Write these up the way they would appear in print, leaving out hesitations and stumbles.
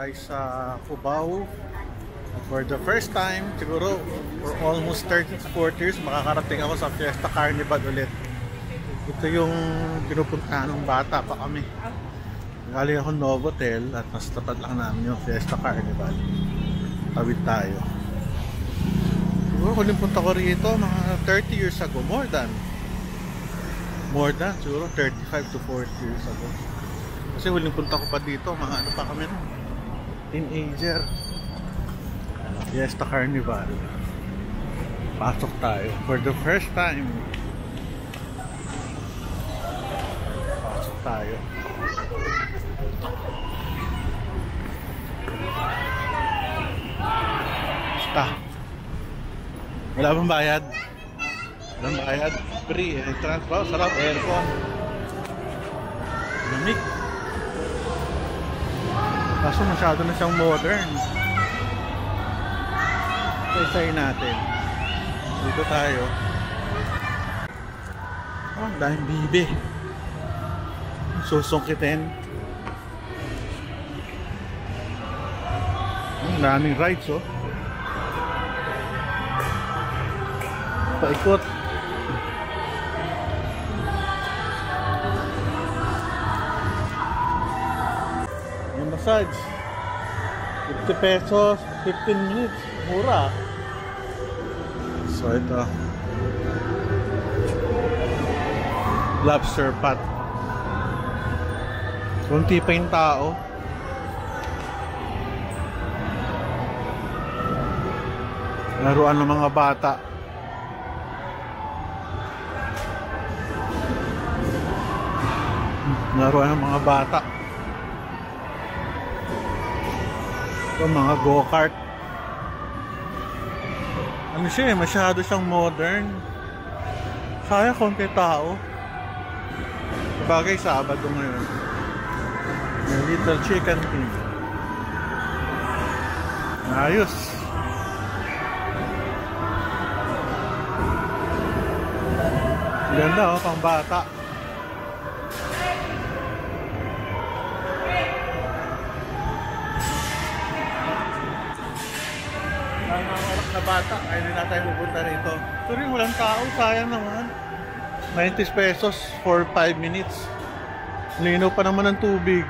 tayo sa Cubao. For the first time, siguro for almost 30 to 40 years, makakarating ako sa Fiesta Carnival ulit. Ito yung pinupuntahan ng bata pa kami. Galing ako Novotel at mas tapat lang namin yung Fiesta Carnival. Tawid tayo. Siguro kung punta ko rito, mga 30 years ago, more than siguro 35 to 40 years ago. Kasi huling punta ko pa dito, mga ano pa kami nun, teenager. Fiesta Carnival. Pasok tayo for the first time. Pasok tayo. Basta. Wala bang bayad? Walang bayad? Free entrance ba? Sarap, aircon. Lamig. Kaso masyado na siyang modern. Try natin. Dito tayo. Oh, daming bibe. Susungkitin. Daming rides, oh. Paikot. Yung massage 50 pesos 15 minutes. Mura. So ito, lobster pot. Kunti pa yung tao. Laruan ng mga bata. Laruan ng mga bata. Ito mga go-kart. Ano siya eh, masyado siyang modern. Kaya konti tao. Bagay Sabado ngayon. Little Chicken King. Ayos. Ganda oh, pang bata. Na bata, ay hindi na tayo pupunta rito. So rin, walang tao, sayang naman. 90 pesos for 5 minutes. Linaw pa naman ng tubig.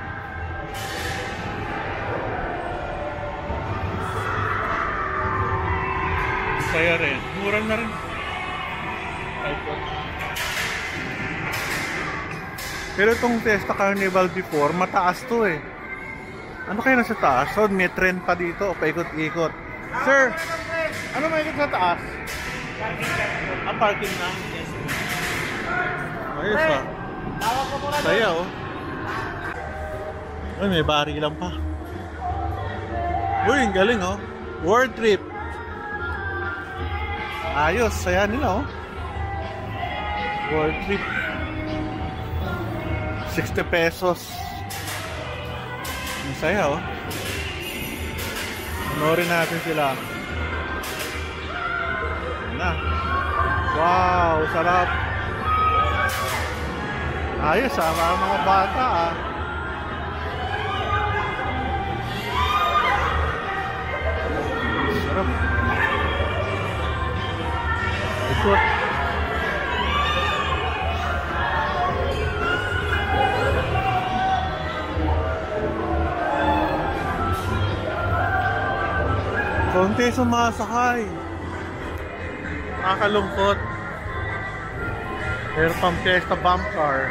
Saya rin, mura na rin. Pero itong Fiesta Carnival before, mataas to eh. Ano kayo nasa taas? So may trend pa dito, paikot-ikot. Sir, ano may ikot sa taas? Parking. Parking na? Yes. Ayos ah. Saya oh. Ay, may bari lang pa. Uy, ang galing oh. World trip. Ayos, saya nila oh. World trip. 60 pesos. Ang saya oh. Panorin natin sila. Na. Wow, sarap. Ayos ah, mga bata ah. Sarap. Ikot. Konti sumasakay. Nakakalungkot. Pero pang Fiesta bump car.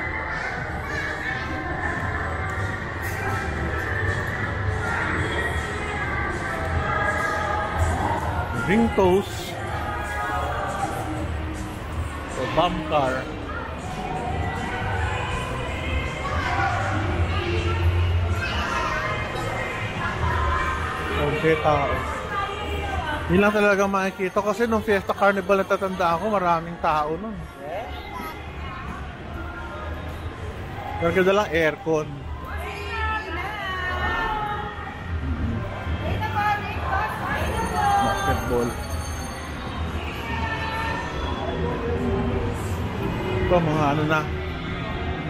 Ring toast. So bump car. Konti tao. Hindi lang talaga makikita kasi nung Fiesta Carnival natatandaan ko, maraming tao nun. Gaganda lang aircon. Basketball. Ito mga ano na,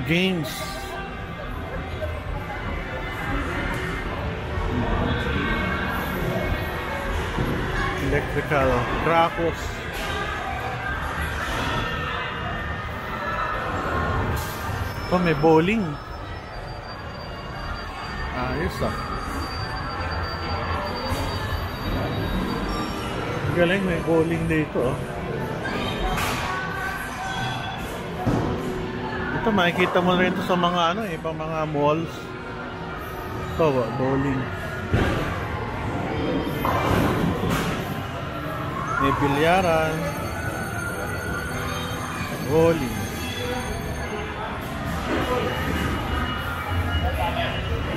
games. Electrical Cracos. Ito may bowling. Ayos ah. Galing, may bowling dito oh. Ito makikita mo rin ito sa mga ano, ibang mga malls. Ito bowling. May bilyaran. Bowling.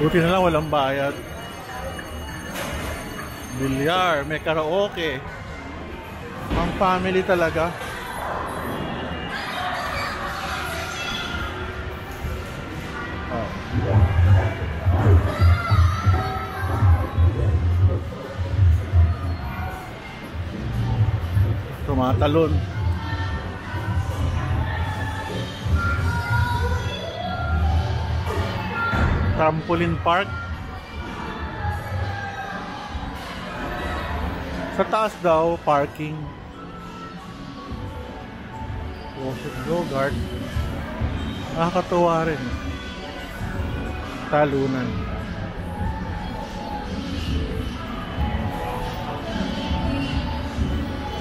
Buti na lang walang bayad. Bilyar, may karaoke. Ang family talaga. Oh. Tumatalon. Trampoline park. Sa taas daw, parking. Go-kart. Nakakatuwa rin. Talunan.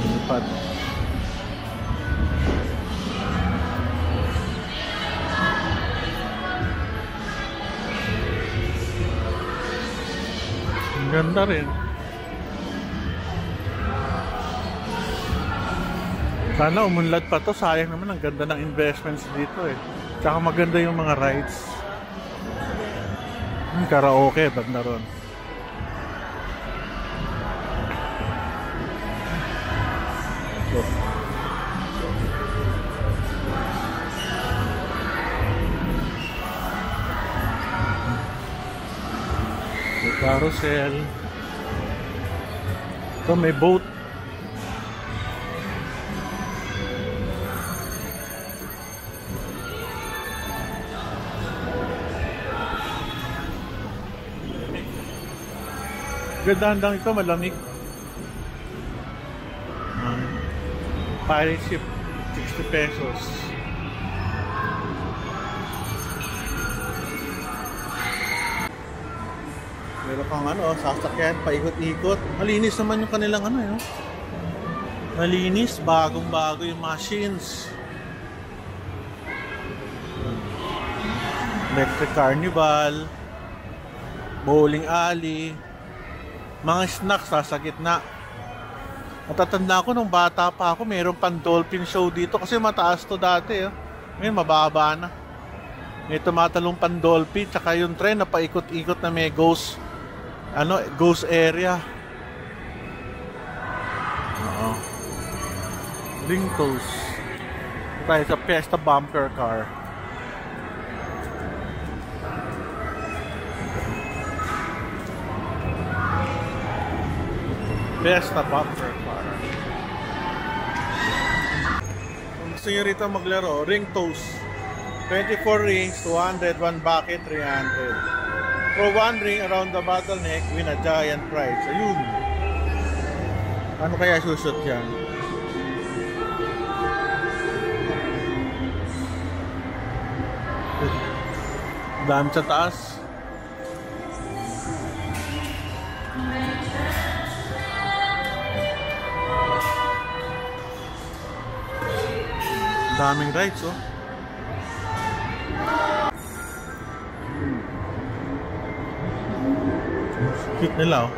Lipad. Ang ganda rin. Sana umunlad pa to. Sayang naman, ang ganda ng investments dito eh. Tsaka maganda yung mga rides. Karaoke, banda ron. May carousel. Ito may boat. Ganda-handang ito, malamig. Pirate ship, 60 pesos. Meron kang ano, sasakyan, paikot-ikot. Malinis naman yung kanilang ano yun. Malinis, bagong-bago yung machines. Electric Carnival, bowling alley, mga snacks sa gitna. Natatanda ko nung bata pa ako, mayroon pang dolphin show dito kasi mataas to dati. Ngayon mababa na. May tumatalong pang dolphin, tsaka yung tren na paikot-ikot na may ghost area. Oo. Ringtos. Tayo sa Fiesta bumper car. Fiesta bumper car. Kung gusto nyo rito maglaro, ring toast. 24 rings, 200, 1 bucket, 300. For 1 ring around the bottleneck, win a giant prize. Ayun. Ano kaya susot yan? Dami sa taas. Daming rides oh. Cute nila oh.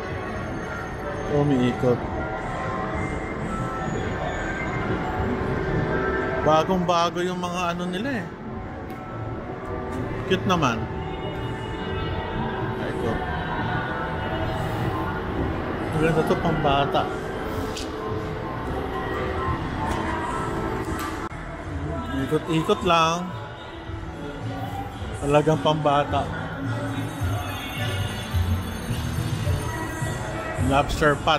Umiikot. Bagong-bago yung mga ano nila eh. Cute naman. Ito. Maganda to pang bata. Ikot-ikot lang. Talagang pambata. Lobster pot.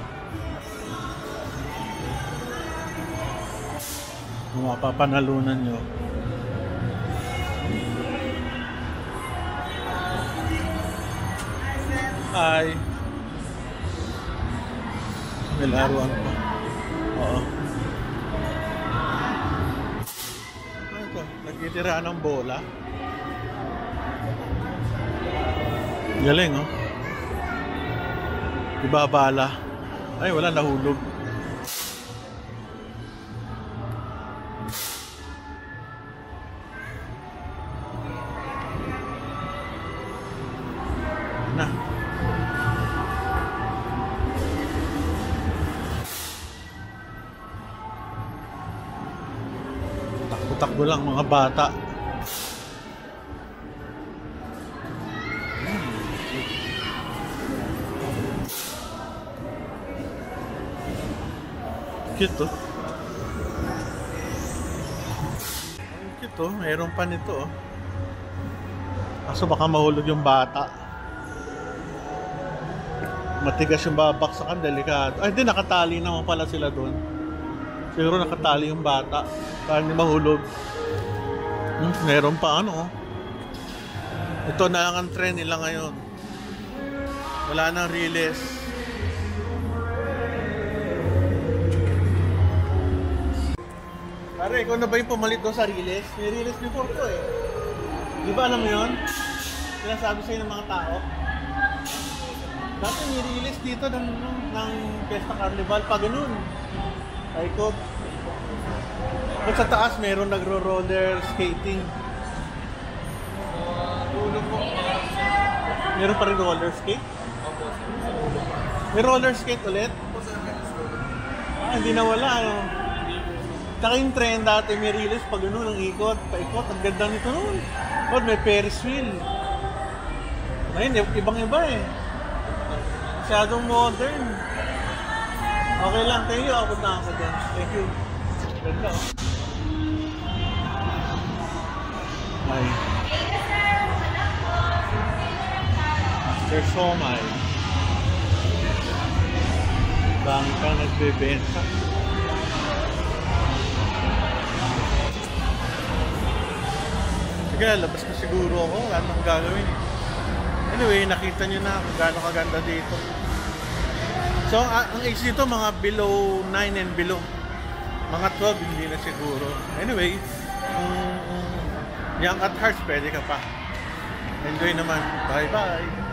Kung mapapanalunan nyo. Hi. May laruan pa. Oo. Ano ito? Nagtitira ng bola. Galing, oh. Ibabala. Ay, wala, nahulog. Na. Takbo-takbo lang mga bata. Cute, oh. Ang cute, oh. Mayroon pa nito, oh. Kaso baka mahulog yung bata. Matigas yung babaksakan, delikado. Ay, hindi, nakatali naman pala sila doon. Siguro nakatali yung bata para hindi mahulog. Meron pa ano, oh. Ito na lang ang trend nila ngayon. Wala nang riles. Pare, ikaw na ba yung pumalit doon sa riles? May riles before ko eh. Di ba alam mo yun? Sinasabi sa'yo ng mga tao. Dati may riles dito ng Fiesta Carnival pa ganun. Paikot. At sa taas meron nagro-roller skating. Meron pa rin roller skate? May roller skate ulit? Hindi nawala, ano? Tsaka yung trend dati, may riles pag gano'n, ang ikot, paikot, ang ganda nito noon. Oh, may Ferris wheel. Ngayon, ibang-iba eh. Masyadong modern. Okay lang, thank you. Ako na ako dyan. Thank you. Ganda, oh. Ay. Master Somay. Bangka nagbebenta. Sige, labas na siguro ako. Wala nang gagawin. Anyway, nakita nyo na kung gaano kaganda dito. So, ang age dito, mga below 9 and below. Mga 12, hindi na siguro. Anyway, young at heart, pwede ka pa. Enjoy naman. Bye-bye.